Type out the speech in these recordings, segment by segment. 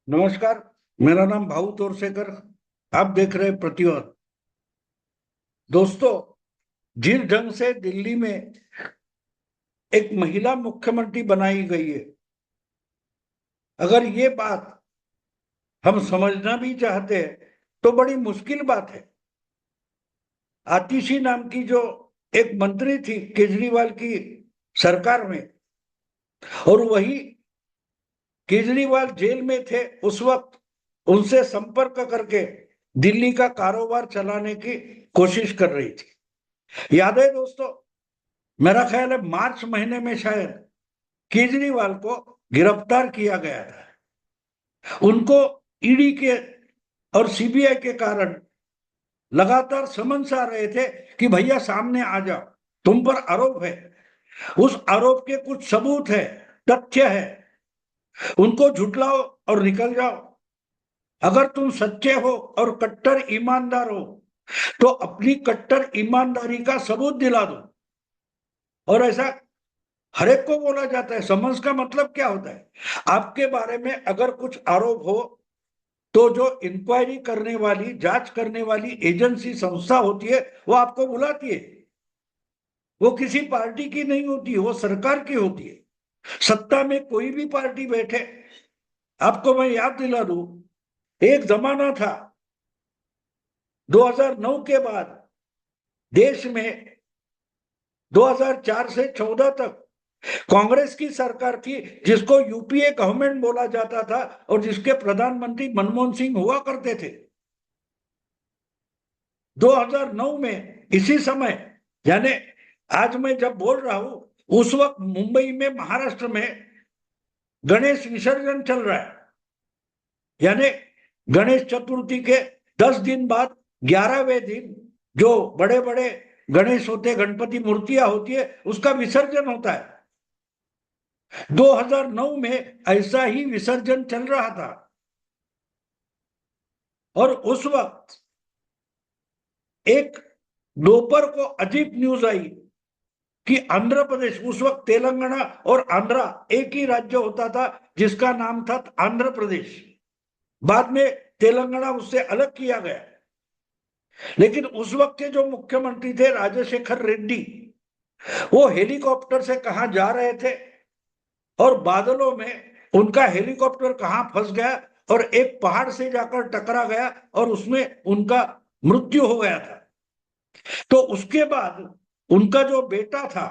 नमस्कार। मेरा नाम भाऊ तोरसेकर। आप देख रहे हैं प्रतिवाद। दोस्तों, जिस ढंग से दिल्ली में एक महिला मुख्यमंत्री बनाई गई है, अगर ये बात हम समझना भी चाहते हैं तो बड़ी मुश्किल बात है। आतिशी नाम की जो एक मंत्री थी केजरीवाल की सरकार में, और वही केजरीवाल जेल में थे उस वक्त, उनसे संपर्क करके दिल्ली का कारोबार चलाने की कोशिश कर रही थी। याद है दोस्तों? मेरा ख्याल है मार्च महीने में शायद केजरीवाल को गिरफ्तार किया गया था। उनको ईडी के और सीबीआई के कारण लगातार समन्स आ रहे थे कि भैया सामने आ जाओ, तुम पर आरोप है, उस आरोप के कुछ सबूत है, तथ्य है, उनको झुटलाओ और निकल जाओ। अगर तुम सच्चे हो और कट्टर ईमानदार हो तो अपनी कट्टर ईमानदारी का सबूत दिला दो। और ऐसा हर एक को बोला जाता है। समन्स का मतलब क्या होता है? आपके बारे में अगर कुछ आरोप हो तो जो इंक्वायरी करने वाली, जांच करने वाली एजेंसी, संस्था होती है, वो आपको बुलाती है। वो किसी पार्टी की नहीं होती, वो सरकार की होती है। सत्ता में कोई भी पार्टी बैठे। आपको मैं याद दिला दूं, एक जमाना था 2009 के बाद देश में 2004 से 14 तक कांग्रेस की सरकार थी, जिसको यूपीए गवर्नमेंट बोला जाता था और जिसके प्रधानमंत्री मनमोहन सिंह हुआ करते थे। 2009 में इसी समय, यानी आज मैं जब बोल रहा हूं उस वक्त मुंबई में, महाराष्ट्र में गणेश विसर्जन चल रहा है। यानी गणेश चतुर्थी के 10 दिन बाद 11वें दिन जो बड़े बड़े गणेश होते, गणपति मूर्तियां होती है, उसका विसर्जन होता है। 2009 में ऐसा ही विसर्जन चल रहा था। और उस वक्त एक दोपहर को अजीब न्यूज आई कि आंध्र प्रदेश, उस वक्त तेलंगाना और आंध्रा एक ही राज्य होता था जिसका नाम था आंध्र प्रदेश। बाद में तेलंगाना उससे अलग किया गया। लेकिन उस वक्त के जो मुख्यमंत्री थे राजशेखर रेड्डी, वो हेलीकॉप्टर से कहां जा रहे थे और बादलों में उनका हेलीकॉप्टर कहां फंस गया और एक पहाड़ से जाकर टकरा गया और उसमें उनका मृत्यु हो गया था। तो उसके बाद उनका जो बेटा था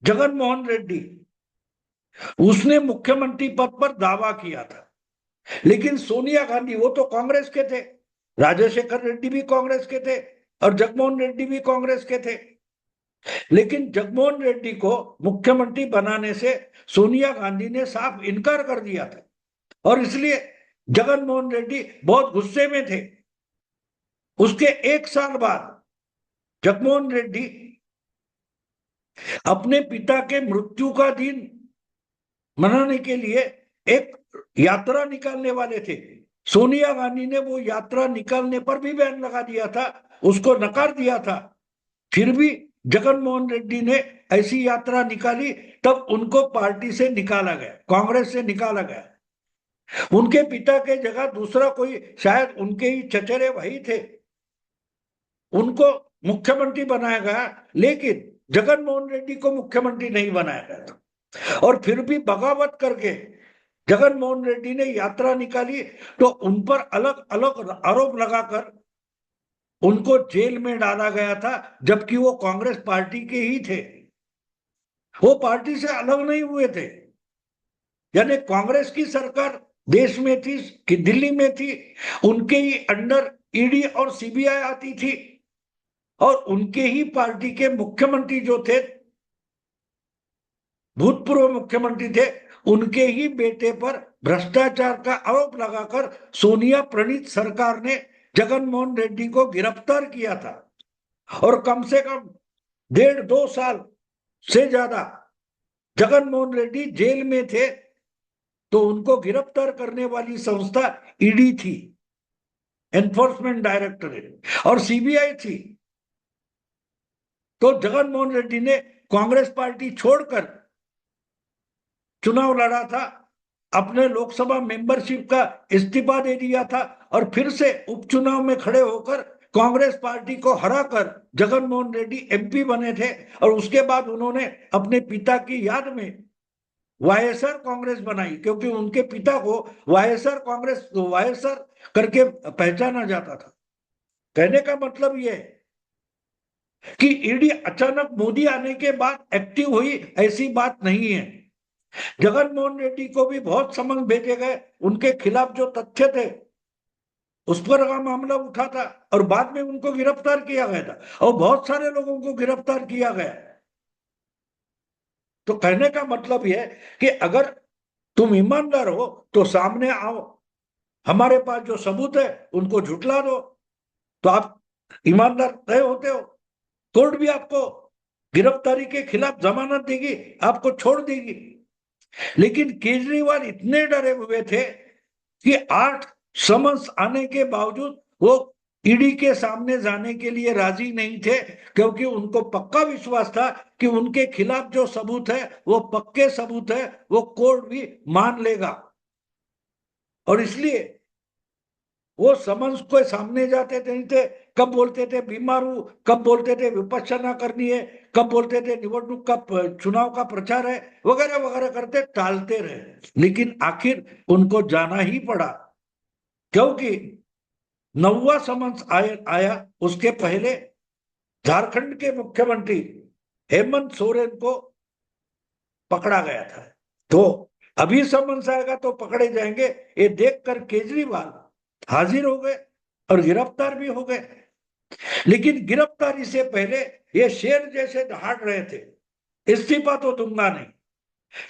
जगन मोहन रेड्डी, उसने मुख्यमंत्री पद पर दावा किया था। लेकिन सोनिया गांधी, वो तो कांग्रेस के थे, राजशेखर रेड्डी भी कांग्रेस के थे और जगमोहन रेड्डी भी कांग्रेस के थे। लेकिन जगमोहन रेड्डी को मुख्यमंत्री बनाने से सोनिया गांधी ने साफ इनकार कर दिया था, और इसलिए जगन मोहन रेड्डी बहुत गुस्से में थे। उसके एक साल बाद जगमोहन रेड्डी अपने पिता के मृत्यु का दिन मनाने के लिए एक यात्रा निकालने वाले थे। सोनिया गांधी ने वो यात्रा निकालने पर भी बैन लगा दिया था, उसको नकार दिया था। फिर भी जगन मोहन रेड्डी ने ऐसी यात्रा निकाली, तब उनको पार्टी से निकाला गया, कांग्रेस से निकाला गया। उनके पिता के जगह दूसरा कोई, शायद उनके ही चचेरे भाई थे, उनको मुख्यमंत्री बनाया गया। लेकिन जगन मोहन रेड्डी को मुख्यमंत्री नहीं बनाया गया था। और फिर भी बगावत करके जगन मोहन रेड्डी ने यात्रा निकाली, तो उन पर अलग अलग आरोप लगाकर उनको जेल में डाला गया था, जबकि वो कांग्रेस पार्टी के ही थे। वो पार्टी से अलग नहीं हुए थे। यानी कांग्रेस की सरकार देश में थी, कि दिल्ली में थी, उनके ही अंडर ईडी और सीबीआई आती थी, और उनके ही पार्टी के मुख्यमंत्री जो थे, भूतपूर्व मुख्यमंत्री थे, उनके ही बेटे पर भ्रष्टाचार का आरोप लगाकर सोनिया प्रणीत सरकार ने जगन मोहन रेड्डी को गिरफ्तार किया था। और कम से कम 1.5-2 साल से ज्यादा जगन मोहन रेड्डी जेल में थे। तो उनको गिरफ्तार करने वाली संस्था ईडी थी, एनफोर्समेंट डायरेक्टरेट, और सीबीआई थी। तो जगन मोहन रेड्डी ने कांग्रेस पार्टी छोड़कर चुनाव लड़ा था, अपने लोकसभा मेंबरशिप का इस्तीफा दे दिया था और फिर से उपचुनाव में खड़े होकर कांग्रेस पार्टी को हराकर जगनमोहन रेड्डी एमपी बने थे। और उसके बाद उन्होंने अपने पिता की याद में वाईएसआर कांग्रेस बनाई, क्योंकि उनके पिता को वाईएसआर कांग्रेस, वाईएसआर करके पहचाना जाता था। कहने का मतलब यह है कि ईडी अचानक मोदी आने के बाद एक्टिव हुई, ऐसी बात नहीं है। जगनमोहन रेड्डी को भी बहुत समन भेजे गए, उनके खिलाफ जो तथ्य थे उस पर का मामला उठा था और बाद में उनको गिरफ्तार किया गया था और बहुत सारे लोगों को गिरफ्तार किया गया। तो कहने का मतलब यह कि अगर तुम ईमानदार हो तो सामने आओ, हमारे पास जो सबूत है उनको झुटला दो, तो आप ईमानदार तय होते हो। कोर्ट भी आपको गिरफ्तारी के खिलाफ जमानत देगी, आपको छोड़ देगी। लेकिन केजरीवाल इतने डरे हुए थे कि 8 समन्स आने के बावजूद वो ईडी के सामने जाने के लिए राजी नहीं थे, क्योंकि उनको पक्का विश्वास था कि उनके खिलाफ जो सबूत है वो पक्के सबूत है, वो कोर्ट भी मान लेगा। और इसलिए वो समन्स के सामने जाते नहीं थे। कब बोलते थे बीमार हूं, कब बोलते थे विपश्यना करनी है, कब बोलते थे निवडणूक का चुनाव का प्रचार है, वगैरह वगैरह करते टालते रहे। लेकिन आखिर उनको जाना ही पड़ा, क्योंकि 9वां समन्स आया। उसके पहले झारखंड के मुख्यमंत्री हेमंत सोरेन को पकड़ा गया था। तो अभी समन्स आएगा तो पकड़े जाएंगे, ये देखकर केजरीवाल हाजिर हो गए और गिरफ्तार भी हो गए। लेकिन गिरफ्तारी से पहले ये शेर जैसे दहाड़ रहे थे, इस्तीफा तो दूंगा नहीं।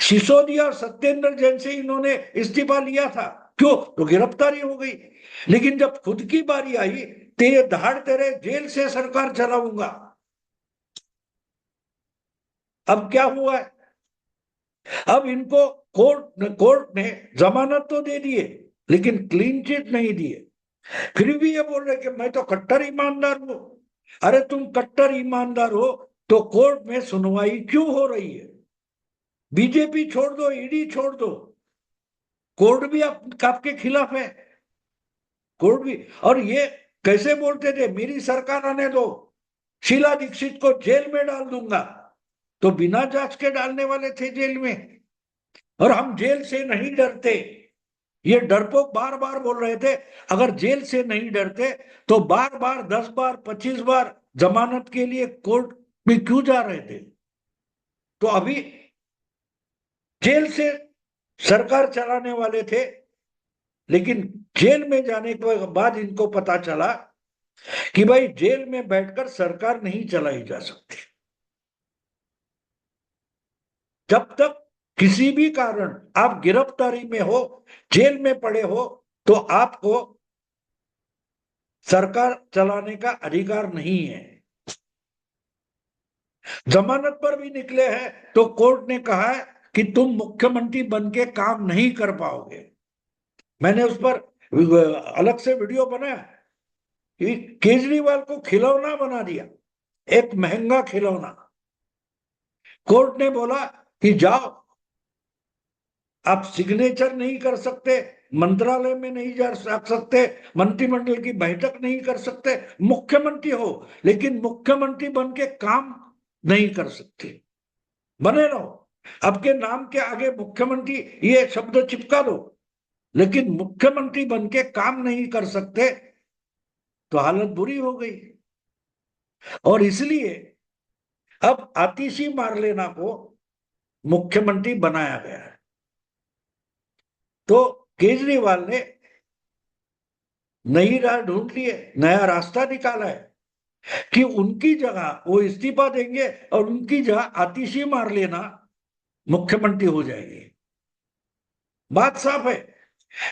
सिसोदिया और सत्येंद्र जैन से इन्होंने इस्तीफा लिया था, क्यों? तो गिरफ्तारी हो गई। लेकिन जब खुद की बारी आई तो ये दहाड़ते रहे जेल से सरकार चलाऊंगा। अब क्या हुआ है? अब इनको कोर्ट ने जमानत तो दे दिए, लेकिन क्लीन चिट नहीं दिए। फिर भी ये बोल रहे कि मैं तो कट्टर ईमानदार हूं। अरे तुम कट्टर ईमानदार हो तो कोर्ट में सुनवाई क्यों हो रही है? बीजेपी छोड़ दो, ईडी छोड़ दो, कोर्ट भी आपके खिलाफ है। कोर्ट भी, और ये कैसे बोलते थे मेरी सरकार आने दो, शीला दीक्षित को जेल में डाल दूंगा। तो बिना जांच के डालने वाले थे जेल में। और हम जेल से नहीं डरते, ये डरपोक बार बार बोल रहे थे। अगर जेल से नहीं डरते तो बार बार 10 बार 25 बार जमानत के लिए कोर्ट में क्यों जा रहे थे? तो अभी जेल से सरकार चलाने वाले थे, लेकिन जेल में जाने के बाद इनको पता चला कि भाई जेल में बैठकर सरकार नहीं चलाई जा सकती। जब तक किसी भी कारण आप गिरफ्तारी में हो, जेल में पड़े हो, तो आपको सरकार चलाने का अधिकार नहीं है। जमानत पर भी निकले हैं तो कोर्ट ने कहा है कि तुम मुख्यमंत्री बन के काम नहीं कर पाओगे। मैंने उस पर अलग से वीडियो बनाया कि केजरीवाल को खिलौना बना दिया, एक महंगा खिलौना। कोर्ट ने बोला कि जाओ, आप सिग्नेचर नहीं कर सकते, मंत्रालय में नहीं जा सकते, मंत्रिमंडल की बैठक नहीं कर सकते, मुख्यमंत्री हो लेकिन मुख्यमंत्री बन के काम नहीं कर सकते। बने रहो, आपके नाम के आगे मुख्यमंत्री ये शब्द चिपका दो, लेकिन मुख्यमंत्री बन के काम नहीं कर सकते। तो हालत बुरी हो गई। और इसलिए अब आतिशी मारलेना को मुख्यमंत्री बनाया गया है। तो केजरीवाल ने नई राह ढूंढ ली है, नया रास्ता निकाला है कि उनकी जगह वो इस्तीफा देंगे और उनकी जगह आतिशी मारलेना मुख्यमंत्री हो जाएगी। बात साफ है।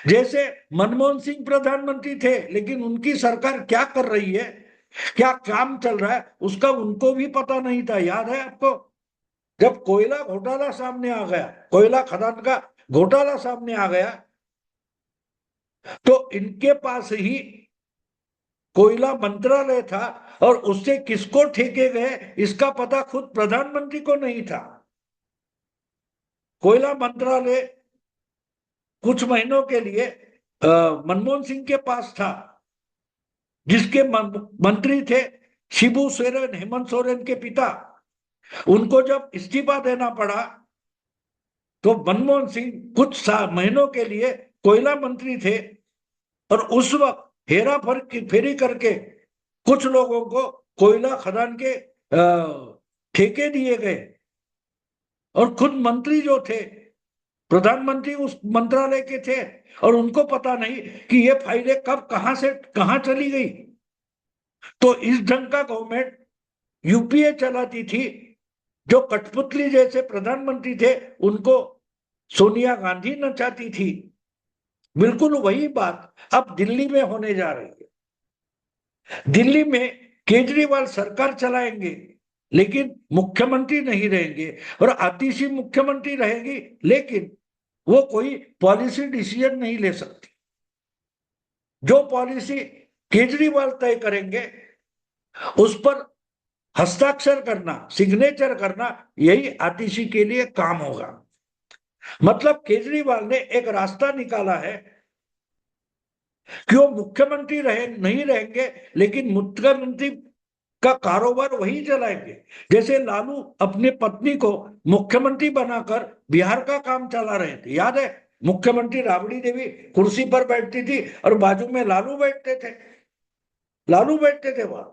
जैसे मनमोहन सिंह प्रधानमंत्री थे, लेकिन उनकी सरकार क्या कर रही है, क्या काम चल रहा है, उसका उनको भी पता नहीं था। याद है आपको, जब कोयला घोटाला सामने आ गया, कोयला खदान का घोटाला सामने आ गया, तो इनके पास ही कोयला मंत्रालय था और उससे किसको ठेके गए इसका पता खुद प्रधानमंत्री को नहीं था। कोयला मंत्रालय कुछ महीनों के लिए मनमोहन सिंह के पास था, जिसके मंत्री थे शिबू सोरेन, हेमंत सोरेन के पिता। उनको जब इस्तीफा देना पड़ा तो मनमोहन सिंह कुछ महीनों के लिए कोयला मंत्री थे, और उस वक्त हेरा फेरी करके कुछ लोगों को कोयला खदान के ठेके दिए गए, और खुद मंत्री जो थे, प्रधानमंत्री उस मंत्रालय के थे, और उनको पता नहीं कि ये फाइलें कब कहां से कहां चली गई। तो इस ढंग का गवर्नमेंट यूपीए चलाती थी। जो कठपुतली जैसे प्रधानमंत्री थे उनको सोनिया गांधी नचाती थी। बिल्कुल वही बात अब दिल्ली में होने जा रही है। दिल्ली में केजरीवाल सरकार चलाएंगे, लेकिन मुख्यमंत्री नहीं रहेंगे, और आतिशी मुख्यमंत्री रहेगी, लेकिन वो कोई पॉलिसी डिसीजन नहीं ले सकती। जो पॉलिसी केजरीवाल तय करेंगे उस पर हस्ताक्षर करना, सिग्नेचर करना, यही आतिशी के लिए काम होगा। मतलब केजरीवाल ने एक रास्ता निकाला है कि वो मुख्यमंत्री नहीं रहेंगे, लेकिन मुख्यमंत्री का कारोबार वही चलाएंगे। जैसे लालू अपनी पत्नी को मुख्यमंत्री बनाकर बिहार का काम चला रहे थे, याद है? मुख्यमंत्री राबड़ी देवी कुर्सी पर बैठती थी और बाजू में लालू बैठते थे, वहां,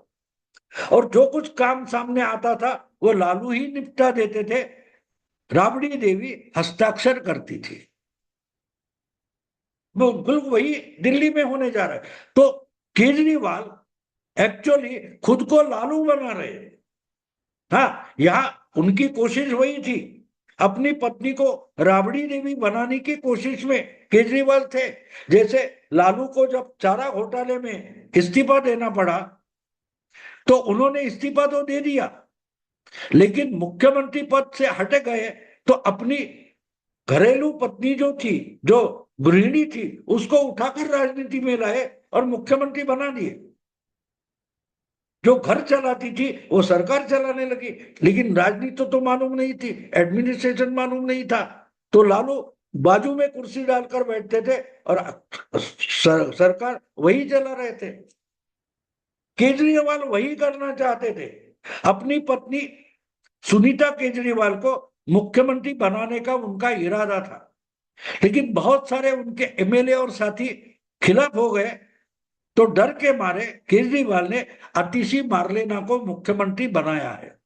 और जो कुछ काम सामने आता था वो लालू ही निपटा देते थे, राबड़ी देवी हस्ताक्षर करती थी। बिल्कुल वही दिल्ली में होने जा रहा है। तो केजरीवाल एक्चुअली खुद को लालू बना रहे हैं। हाँ, यहाँ उनकी कोशिश वही थी, अपनी पत्नी को राबड़ी देवी बनाने की कोशिश में केजरीवाल थे। जैसे लालू को जब चारा घोटाले में इस्तीफा देना पड़ा तो उन्होंने इस्तीफा तो दे दिया, लेकिन मुख्यमंत्री पद से हट गए, तो अपनी घरेलू पत्नी जो थी, जो गृहिणी थी, उसको उठाकर राजनीति में लाए और मुख्यमंत्री बना दिए। जो घर चलाती थी वो सरकार चलाने लगी, लेकिन राजनीति तो मालूम नहीं थी, एडमिनिस्ट्रेशन मालूम नहीं था। तो लालू बाजू में कुर्सी डालकर बैठते थे और सरकार वही चला रहे थे। केजरीवाल वही करना चाहते थे। अपनी पत्नी सुनीता केजरीवाल को मुख्यमंत्री बनाने का उनका इरादा था, लेकिन बहुत सारे उनके एमएलए और साथी खिलाफ हो गए। तो डर के मारे केजरीवाल ने आतिशी मार्लेना को मुख्यमंत्री बनाया है,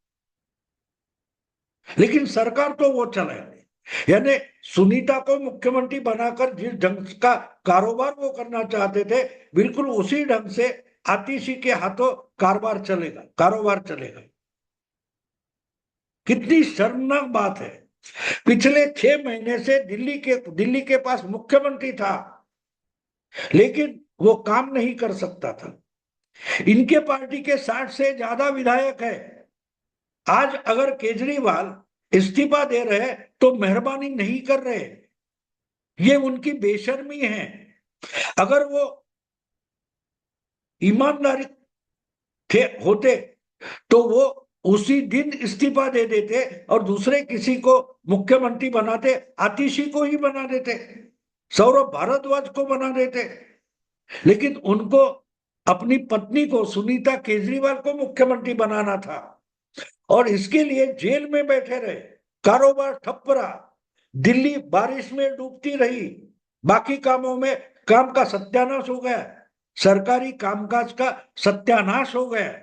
लेकिन सरकार तो वो चलाएंगे। यानी सुनीता को मुख्यमंत्री बनाकर जिस ढंग का कारोबार वो करना चाहते थे, बिल्कुल उसी ढंग से आतिशी के हाथों कारोबार चलेगा। कितनी शर्मनाक बात है। पिछले 6 महीने से दिल्ली के पास मुख्यमंत्री था, लेकिन वो काम नहीं कर सकता था। इनके पार्टी के 60 से ज्यादा विधायक है। आज अगर केजरीवाल इस्तीफा दे रहे तो मेहरबानी नहीं कर रहे, ये उनकी बेशर्मी है। अगर वो ईमानदारी होते तो वो उसी दिन इस्तीफा दे देते और दूसरे किसी को मुख्यमंत्री बनाते, आतिशी को ही बना देते, सौरभ भारद्वाज को बना देते। लेकिन उनको अपनी पत्नी को, सुनीता केजरीवाल को मुख्यमंत्री बनाना था, और इसके लिए जेल में बैठे रहे, कारोबार ठप रहा, दिल्ली बारिश में डूबती रही, बाकी कामों में काम का सत्यानाश हो गया, सरकारी कामकाज का सत्यानाश हो गया।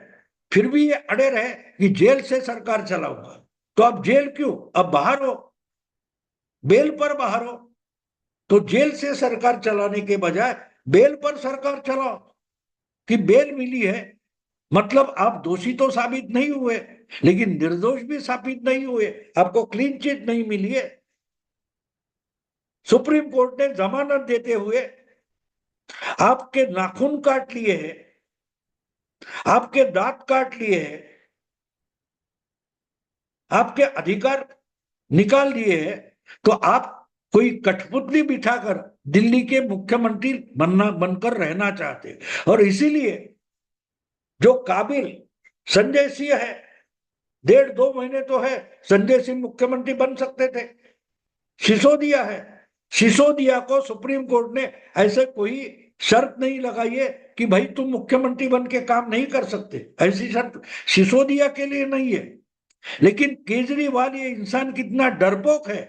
फिर भी ये अड़े रहे कि जेल से सरकार चलाऊंगा। तो अब जेल क्यों? अब बाहर हो, बेल पर बाहर हो। तो जेल से सरकार चलाने के बजाय बेल पर सरकार चलाओ, कि बेल मिली है, मतलब आप दोषी तो साबित नहीं हुए, लेकिन निर्दोष भी साबित नहीं हुए, आपको क्लीन चिट नहीं मिली है। सुप्रीम कोर्ट ने जमानत देते हुए आपके नाखून काट लिए हैं, आपके दांत काट लिए हैं, आपके अधिकार निकाल दिए हैं, तो आप कोई कठपुतली बिठाकर दिल्ली के मुख्यमंत्री बनकर रहना चाहते। और इसीलिए जो काबिल संजय सिंह है, 1.5-2 महीने तो है, संजय सिंह मुख्यमंत्री बन सकते थे, सिसोदिया है, सिसोदिया को सुप्रीम कोर्ट ने ऐसे कोई शर्त नहीं लगाई है कि भाई तुम मुख्यमंत्री बन के काम नहीं कर सकते, ऐसी शर्त सिसोदिया के लिए नहीं है। लेकिन केजरीवाल ये इंसान कितना डरपोक है,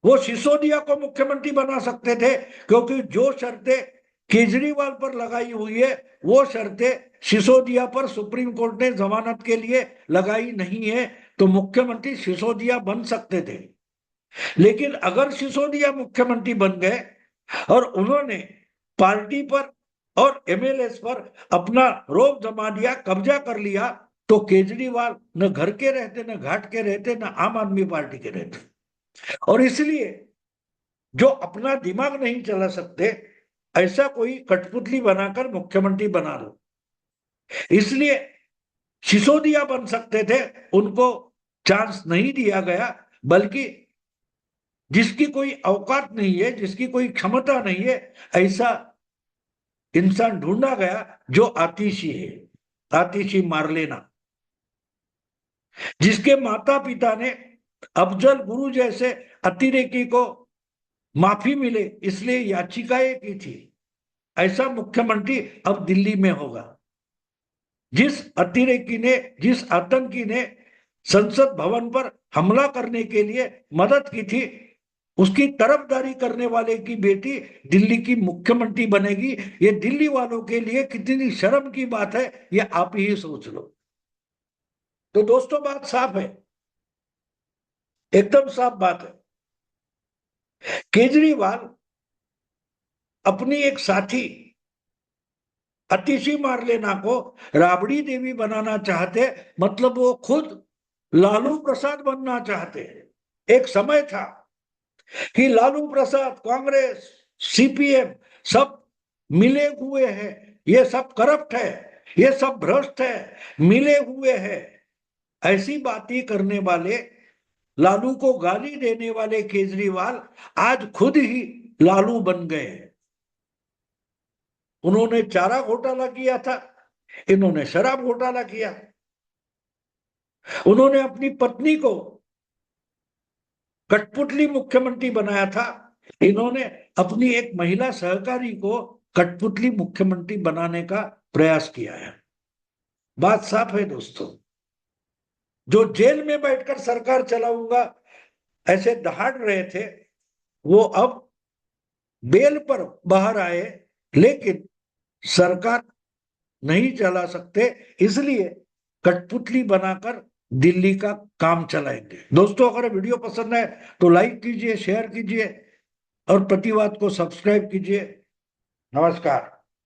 वो सिसोदिया को मुख्यमंत्री बना सकते थे, क्योंकि जो शर्तें केजरीवाल पर लगाई हुई है वो शर्तें सिसोदिया पर सुप्रीम कोर्ट ने जमानत के लिए लगाई नहीं है, तो मुख्यमंत्री सिसोदिया बन सकते थे। लेकिन अगर सिसोदिया मुख्यमंत्री बन गए और उन्होंने पार्टी पर और एमएलएस पर अपना रोब जमा दिया, कब्जा कर लिया, तो केजरीवाल न घर के रहते, न घाट के रहते, न आम आदमी पार्टी के रहते। और इसलिए जो अपना दिमाग नहीं चला सकते, ऐसा कोई कठपुतली बनाकर मुख्यमंत्री बना दो। इसलिए सिसोदिया बन सकते थे, उनको चांस नहीं दिया गया, बल्कि जिसकी कोई औकात नहीं है, जिसकी कोई क्षमता नहीं है, ऐसा इंसान ढूंढा गया जो आतिशी है, आतिशी मार्लेना, जिसके माता पिता ने अफजल गुरु जैसे अतिरेकी को माफी मिले इसलिए याचिकाएं की थी। ऐसा मुख्यमंत्री अब दिल्ली में होगा। जिस अतिरेकी ने, जिस आतंकी ने संसद भवन पर हमला करने के लिए मदद की थी, उसकी तरफदारी करने वाले की बेटी दिल्ली की मुख्यमंत्री बनेगी। ये दिल्ली वालों के लिए कितनी शर्म की बात है, ये आप ही सोच लो। तो दोस्तों बात साफ है, एकदम साफ बात है। केजरीवाल अपनी एक साथी अतिशी मार्लेना को राबड़ी देवी बनाना चाहते, मतलब वो खुद लालू प्रसाद बनना चाहते। एक समय था कि लालू प्रसाद, कांग्रेस, सीपीएम सब मिले हुए हैं, ये सब करप्ट है, ये सब भ्रष्ट है, मिले हुए हैं, ऐसी बातें करने वाले, लालू को गाली देने वाले केजरीवाल आज खुद ही लालू बन गए। उन्होंने चारा घोटाला किया था, इन्होंने शराब घोटाला किया। उन्होंने अपनी पत्नी को कठपुतली मुख्यमंत्री बनाया था, इन्होंने अपनी एक महिला सहकारी को कठपुतली मुख्यमंत्री बनाने का प्रयास किया है। बात साफ है दोस्तों। जो जेल में बैठकर सरकार चलाऊंगा ऐसे दहाड़ रहे थे, वो अब बेल पर बाहर आए, लेकिन सरकार नहीं चला सकते, इसलिए कठपुतली बनाकर दिल्ली का काम चलाएंगे। दोस्तों अगर वीडियो पसंद है तो लाइक कीजिए, शेयर कीजिए और प्रतिवाद को सब्सक्राइब कीजिए। नमस्कार।